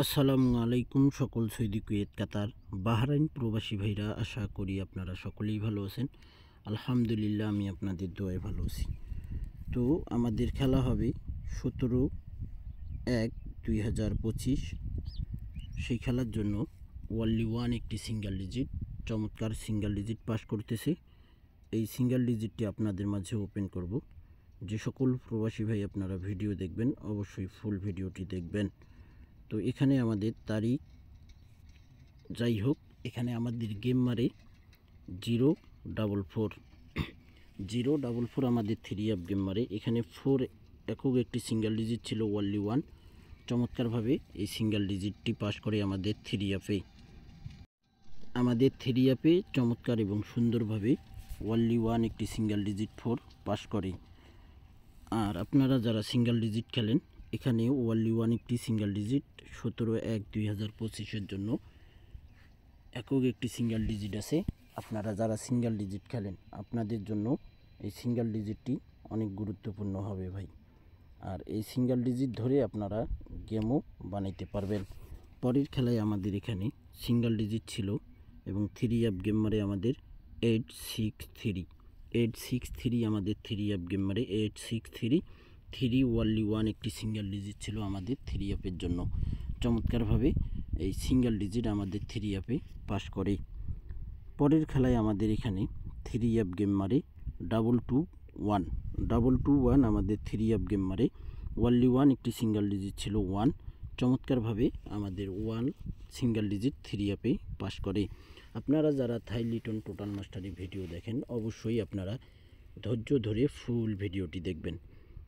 আসসালামু আলাইকুম সকল সৌদি, কুয়েত, কাতার, বাহরাইন প্রবাসী ভাইরা, আশা করি আপনারা সকলেই ভালো আছেন। আলহামদুলিল্লাহ, আমি আপনাদের দোয়ায় ভালো আছি। তো আমাদের খেলা হবে 17/1/2025। সেই খেলার জন্য ওয়ানলি ওয়ান একটি সিঙ্গেল ডিজিট, চমৎকার সিঙ্গেল ডিজিট পাস করতেছে। এই সিঙ্গেল ডিজিটটি আপনাদের মাঝে ওপেন করব। যে সকল প্রবাসী ভাই আপনারা ভিডিও দেখবেন, অবশ্যই ফুল ভিডিওটি দেখবেন। তো এখানে আমাদের তারিখ, যাই হোক, এখানে আমাদের গেম মারে 044 আমাদের 3 গেম মারে। এখানে 4 একক একটি সিঙ্গেল ডিজিট ছিল, ওয়ানলি ওয়ান। চমৎকারভাবে এই সিঙ্গেল ডিজিটটি পাস করে আমাদের 3 আমাদের 3 চমৎকার এবং সুন্দরভাবে ওয়ানলি ওয়ান একটি সিঙ্গেল ডিজিট 4 পাস করে। আর আপনারা যারা সিঙ্গেল ডিজিট খেলেন, এখানে ওয়ানলি ওয়ান একটি সিঙ্গেল ডিজিট 17/1/2025 জন্য একক একটি সিঙ্গেল ডিজিট আছে। আপনারা যারা সিঙ্গেল ডিজিট খেলেন, আপনাদের জন্য এই সিঙ্গেল ডিজিটটি অনেক গুরুত্বপূর্ণ হবে ভাই। আর এই সিঙ্গেল ডিজিট ধরে আপনারা গেমও বানাইতে পারবেন। পরের খেলায় আমাদের এখানে সিঙ্গেল ডিজিট ছিল এবং 3 গেম মারে আমাদের 863 আমাদের 3 গেম মারে 863 ওয়ানলি ওয়ান একটি সিঙ্গেল ডিজিট ছিল আমাদের 3 জন্য। চমৎকারভাবে এই সিঙ্গেল ডিজিট আমাদের 3 পাস করে। পরের খেলায় আমাদের এখানে 3 গেম মারে 221 আমাদের 3 গেম মারে ওয়ানলি ওয়ান একটি সিঙ্গেল ডিজিট ছিল 1। চমৎকারভাবে আমাদের 1 সিঙ্গেল ডিজিট 3 পাস করে। আপনারা যারা থাই লিটন টোটাল মাস্টারি ভিডিও দেখেন, অবশ্যই আপনারা ধৈর্য ধরে ফুল ভিডিওটি দেখবেন,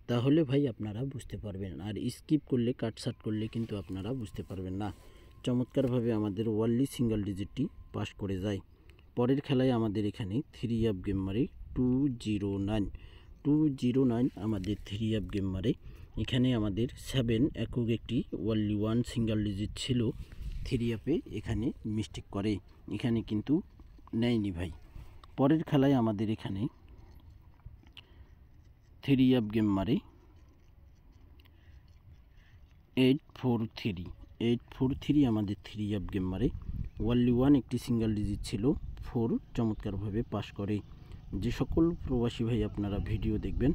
তাহলে ভাই আপনারা বুঝতে পারবেন। আর স্কিপ করলে, কাটসাট করলে কিন্তু আপনারা বুঝতে পারবেন না। চমৎকারভাবে আমাদের ওয়ানলি সিঙ্গেল ডিজিটটি পাস করে যায়। পরের খেলায় আমাদের এখানে 3 গেম মারে 209 আমাদের 3 গেম মারে। এখানে আমাদের 7 একক একটি ওয়ানলি ওয়ান সিঙ্গেল ডিজিট ছিল 3 এখানে মিস্টেক করে, এখানে কিন্তু নেয়নি ভাই। পরের খেলায় আমাদের এখানে 3 গেম মারে 843 আমাদের 3 গেম মারে ওয়ানলি ওয়ান একটি সিঙ্গেল ডিজিট ছিল 4। চমৎকারভাবে পাস করে। যে সকল প্রবাসী ভাই আপনারা ভিডিও দেখবেন,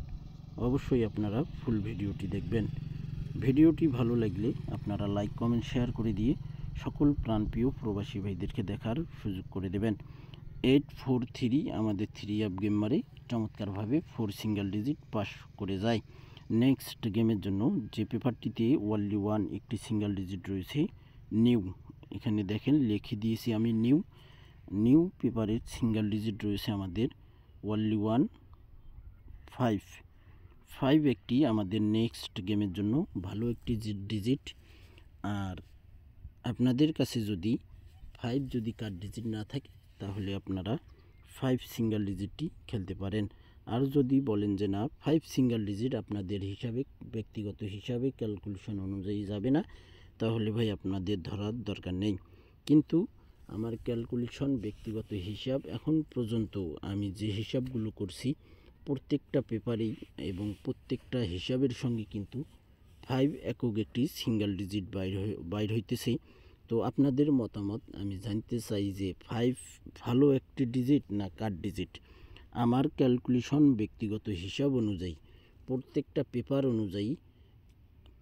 অবশ্যই আপনারা ফুল ভিডিওটি দেখবেন। ভিডিওটি ভালো লাগলে আপনারা লাইক, কমেন্ট, শেয়ার করে দিয়ে সকল প্রাণপ্রিয় প্রবাসী ভাইদেরকে দেখার সুযোগ করে দেবেন। 843 আমাদের 3 গেম মারে চমৎকারভাবে 4 সিঙ্গেল ডিজিট পাস করে যায়। নেক্সট গেমের জন্য যে পেপারটিতে ওয়ানলি ওয়ান একটি সিঙ্গেল ডিজিট রয়েছে, নিউ, এখানে দেখেন লিখে দিয়েছি আমি নিউ পেপারের সিঙ্গেল ডিজিট রয়েছে আমাদের ওয়ানলি ওয়ান 5 একটি আমাদের নেক্সট গেমের জন্য ভালো একটি ডিজিট। আর আপনাদের কাছে যদি 5 যদি কার্ড ডিজিট না থাকে, তাহলে আপনারা 5 সিঙ্গেল ডিজিটটি খেলতে পারেন। আর যদি বলেন যে না, 5 সিঙ্গেল ডিজিট আপনাদের হিসাবে, ব্যক্তিগত হিসাবে ক্যালকুলেশন অনুযায়ী যাবে না, তাহলে ভাই আপনাদের ধরার দরকার নেই। কিন্তু আমার ক্যালকুলেশন, ব্যক্তিগত হিসাব, এখন পর্যন্ত আমি যে হিসাবগুলো করছি প্রত্যেকটা পেপারেই এবং প্রত্যেকটা হিসাবের সঙ্গে কিন্তু 5 একক একটি সিঙ্গেল ডিজিট বাইর হইতেছে। তো আপনাদের মতামত আমি জানতে চাই যে 5 ভালো একটি ডিজিট না কাট ডিজিট। আমার ক্যালকুলেশন, ব্যক্তিগত হিসাব অনুযায়ী, প্রত্যেকটা পেপার অনুযায়ী,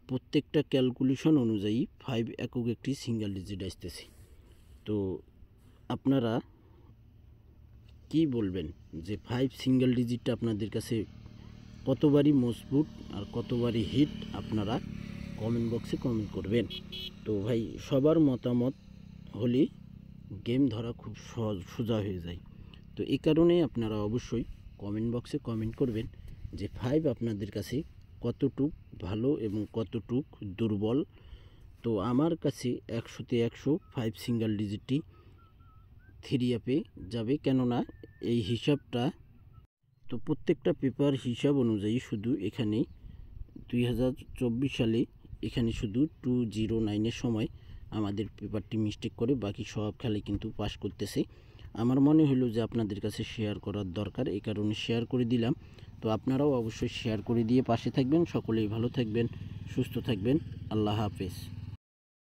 প্রত্যেকটা ক্যালকুলেশন অনুযায়ী 5 একক একটি সিঙ্গেল ডিজিট আসতেছে। তো আপনারা কি বলবেন যে 5 সিঙ্গেল ডিজিটটা আপনাদের কাছে কতবারই মজবুত আর কতবারই হিট, আপনারা কমেন্ট বক্সে কমেন্ট করবেন। তো ভাই সবার মতামত হলে গেম ধরা খুব সোজা হয়ে যায়। তো এই কারণে আপনারা অবশ্যই কমেন্ট বক্সে কমেন্ট করবেন যে 5 আপনাদের কাছে কতটুক ভালো এবং কতটুক দুর্বল। তো আমার কাছে 100-তে 100 5 সিঙ্গেল ডিজিটটি 3 যাবে, কেননা এই হিসাবটা তো প্রত্যেকটা পেপার হিসাব অনুযায়ী শুধু এখানে 2024 সালে এখানে শুধু 209-এর সময় আমাদের পেপারটি মিস্টেক করে, বাকি সব খেলে কিন্তু পাস করতেছে। আমার মনে হলো যে আপনাদের কাছে শেয়ার করার দরকার, এই কারণে শেয়ার করে দিলাম। তো আপনারাও অবশ্যই শেয়ার করে দিয়ে পাশে থাকবেন। সকলেই ভালো থাকবেন, সুস্থ থাকবেন। আল্লাহ হাফেজ।